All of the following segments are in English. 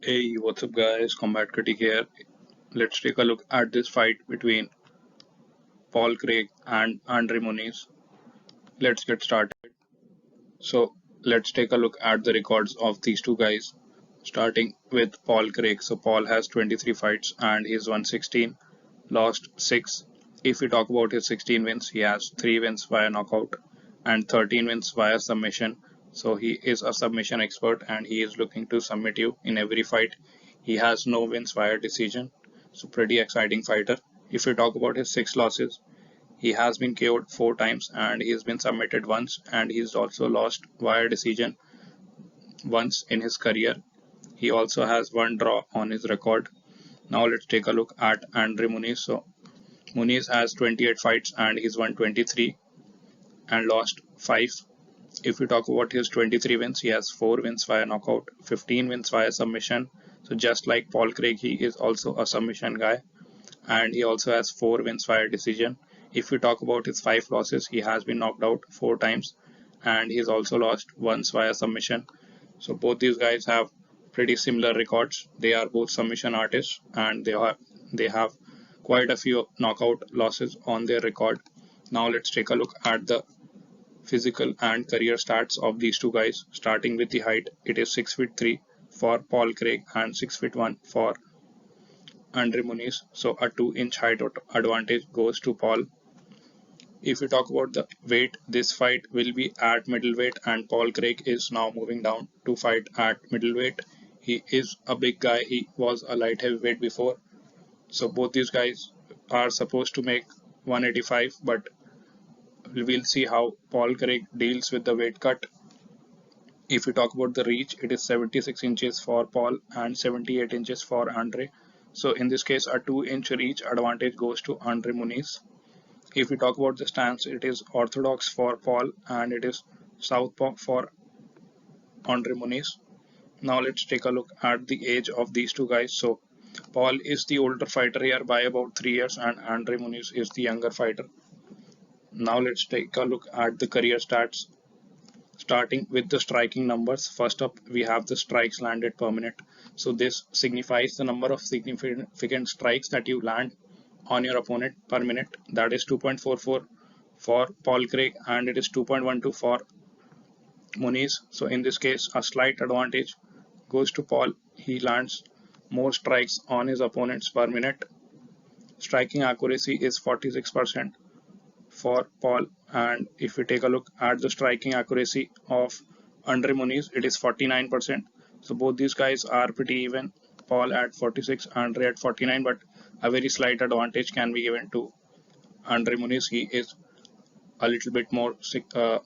Hey, what's up guys? Combat Critic here. Let's take a look at this fight between Paul Craig and Andre Muniz. Let's get started. So, let's take a look at the records of these two guys. Starting with Paul Craig. So, Paul has 23 fights and he's won 16, lost 6. If we talk about his 16 wins, he has 3 wins via knockout and 13 wins via submission. So, he is a submission expert and he is looking to submit you in every fight. He has no wins via decision. So, pretty exciting fighter. If we talk about his 6 losses, he has been KO'd 4 times and he's been submitted once, and he's also lost via decision once in his career. He also has one draw on his record. Now let's take a look at Andre Muniz. So Muniz has 28 fights and he's won 23 and lost 5. If we talk about his 23 wins, he has 4 wins via knockout, 15 wins via submission. So just like Paul Craig, he is also a submission guy, and he also has 4 wins via decision. If we talk about his 5 losses, he has been knocked out 4 times and he's also lost once via submission. So both these guys have pretty similar records. They are both submission artists and they have quite a few knockout losses on their record. Now let's take a look at the physical and career stats of these two guys. Starting with the height, it is 6 feet 3 for Paul Craig and 6 feet 1 for Andre Muniz. So a 2-inch height advantage goes to Paul. If we talk about the weight, this fight will be at middleweight and Paul Craig is now moving down to fight at middleweight. He is a big guy. He was a light heavyweight before. So both these guys are supposed to make 185, but we'll see how Paul Craig deals with the weight cut. If we talk about the reach, it is 76 inches for Paul and 78 inches for Andre. So in this case, a 2-inch reach advantage goes to Andre Muniz. If we talk about the stance, it is orthodox for Paul and it is southpaw for Andre Muniz. Now let's take a look at the age of these two guys. So Paul is the older fighter here by about 3 years and Andre Muniz is the younger fighter. Now let's take a look at the career stats. Starting with the striking numbers, first up we have the strikes landed per minute. So this signifies the number of significant strikes that you land on your opponent per minute. That is 2.44 for Paul Craig and it is 2.12 for Muniz. So in this case, a slight advantage goes to Paul. He lands more strikes on his opponents per minute. Striking accuracy is 46% for Paul, and if we take a look at the striking accuracy of Andre Muniz, it is 49%. So both these guys are pretty even. Paul at 46, Andre at 49, but a very slight advantage can be given to Andre Muniz. He is a little bit more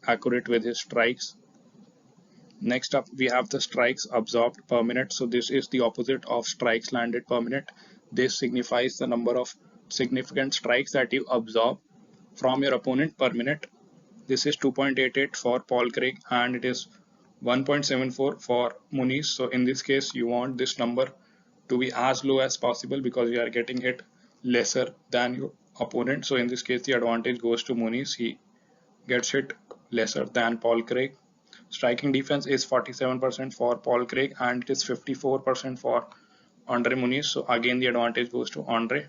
accurate with his strikes. Next up, we have the strikes absorbed per minute. So this is the opposite of strikes landed per minute. This signifies the number of significant strikes that you absorb from your opponent per minute. This is 2.88 for Paul Craig and it is 1.74 for Muniz. So in this case, you want this number to be as low as possible because you are getting hit lesser than your opponent. So in this case, the advantage goes to Muniz. He gets hit lesser than Paul Craig. Striking defense is 47% for Paul Craig and it is 54% for Andre Muniz. So again, the advantage goes to Andre.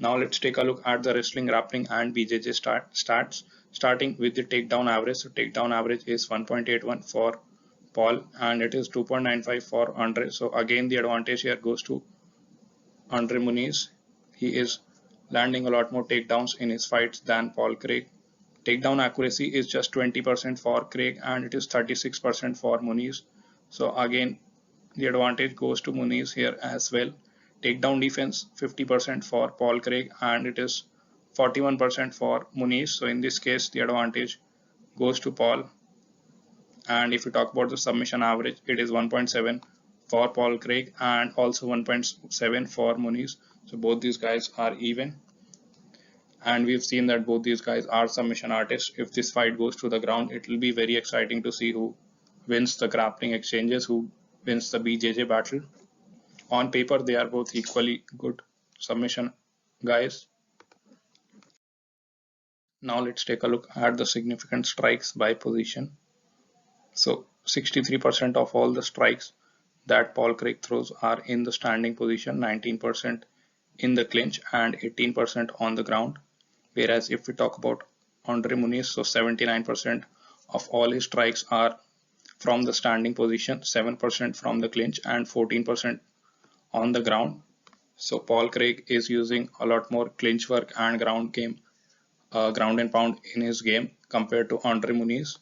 Now let's take a look at the wrestling, grappling and BJJ stats. Starting with the takedown average. So takedown average is 1.81 for Paul and it is 2.95 for Andre. So again, the advantage here goes to Andre Muniz. He is landing a lot more takedowns in his fights than Paul Craig. Takedown accuracy is just 20% for Craig and it is 36% for Muniz. So again, the advantage goes to Muniz here as well. Takedown defense 50% for Paul Craig and it is 41% for Muniz. So in this case, the advantage goes to Paul. And if you talk about the submission average, it is 1.7 for Paul Craig and also 1.7 for Muniz. So both these guys are even. And we've seen that both these guys are submission artists. If this fight goes to the ground, it will be very exciting to see who wins the grappling exchanges, who wins the BJJ battle. On paper, they are both equally good submission guys. Now let's take a look at the significant strikes by position. So 63% of all the strikes that Paul Craig throws are in the standing position, 19% in the clinch and 18% on the ground. Whereas if we talk about Andre Muniz, so 79% of all his strikes are from the standing position, 7% from the clinch and 14% on the ground. So Paul Craig is using a lot more clinch work and ground and pound in his game compared to Andre Muniz.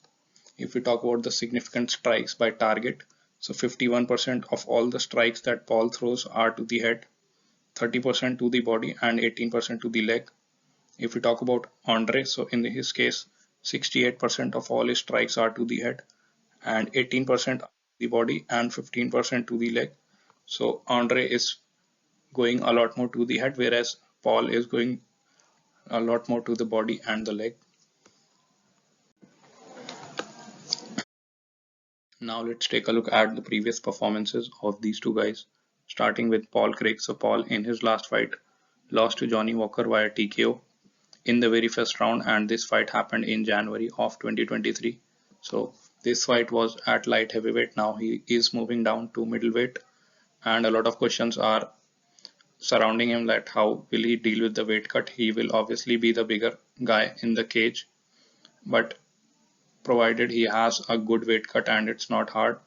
If we talk about the significant strikes by target, so 51% of all the strikes that Paul throws are to the head, 30% to the body and 18% to the leg. If we talk about Andre, so in his case, 68% of all his strikes are to the head and 18% to the body and 15% to the leg. So Andre is going a lot more to the head, whereas Paul is going a lot more to the body and the leg. Now let's take a look at the previous performances of these two guys, starting with Paul Craig. So Paul in his last fight lost to Johnny Walker via TKO in the very first round, and this fight happened in January of 2023. So this fight was at light heavyweight. Now he is moving down to middleweight, and a lot of questions are surrounding him, that how will he deal with the weight cut. He will obviously be the bigger guy in the cage, but provided he has a good weight cut and it's not hard.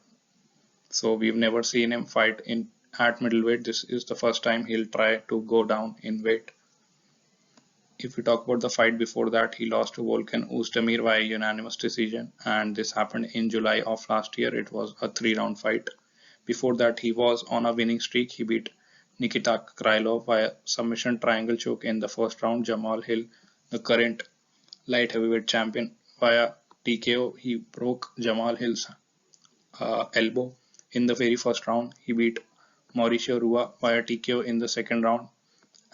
So we've never seen him fight in at middleweight. This is the first time he'll try to go down in weight. If we talk about the fight before that, he lost to Volkan Oezdemir via unanimous decision, and this happened in July of last year. It was a 3-round fight. Before that, he was on a winning streak. He beat Nikita Krylov via submission triangle choke in the first round. Jamal Hill, the current light heavyweight champion, via TKO. He broke Jamal Hill's elbow in the very first round. He beat Mauricio Rua via TKO in the second round,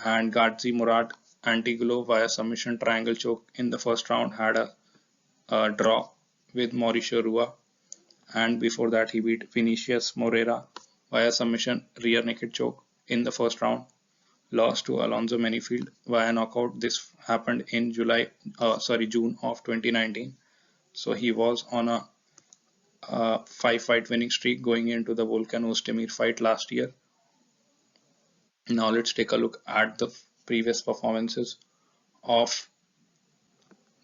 and Gadzi Murad Antigulo via submission triangle choke in the first round had a draw with Mauricio Rua, and before that he beat Vinicius Moreira via submission rear naked choke in the first round. Lost to Alonzo Menifield via knockout. This happened in June of 2019. So he was on a 5-fight winning streak going into the Volkan Oezdemir fight last year. Now let's take a look at the previous performances of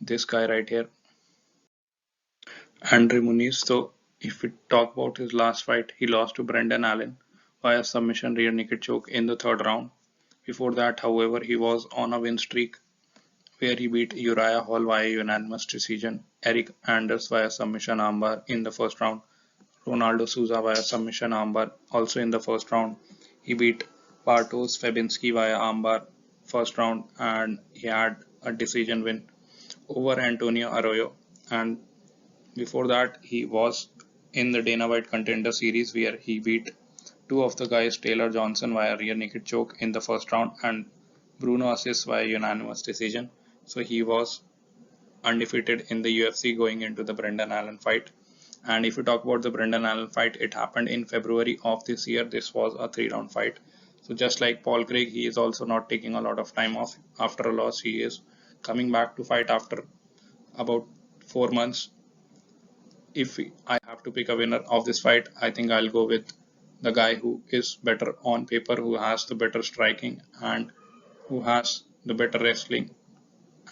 this guy right here, Andre Muniz. So if we talk about his last fight, he lost to Brendan Allen via submission rear naked choke in the third round. Before that, however, he was on a win streak where he beat Uriah Hall via unanimous decision, Eric Anders via submission armbar in the first round, Ronaldo Souza via submission armbar also in the first round. He beat Bartosz Fabinski via armbar first round, and he had a decision win over Antonio Arroyo. And before that, he was in the Dana White Contender Series where he beat two of the guys, Taylor Johnson via rear naked choke in the first round and Bruno Assis via unanimous decision. So he was undefeated in the UFC going into the Brendan Allen fight. And if you talk about the Brendan Allen fight, it happened in February of this year. This was a 3-round fight. So just like Paul Craig, he is also not taking a lot of time off after a loss. He is coming back to fight after about 4 months. If I have to pick a winner of this fight, I think I'll go with the guy who is better on paper, who has the better striking and who has the better wrestling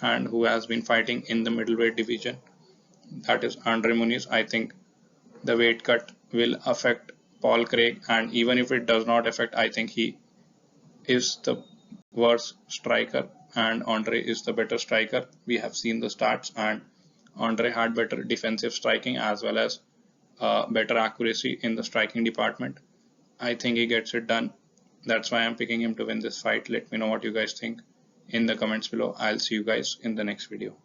and who has been fighting in the middleweight division. That is Andre Muniz. I think the weight cut will affect Paul Craig, and even if it does not affect, I think he is the worse striker and Andre is the better striker. We have seen the stats, and Andre had better defensive striking as well as better accuracy in the striking department. I think he gets it done. That's why I'm picking him to win this fight. Let me know what you guys think in the comments below. I'll see you guys in the next video.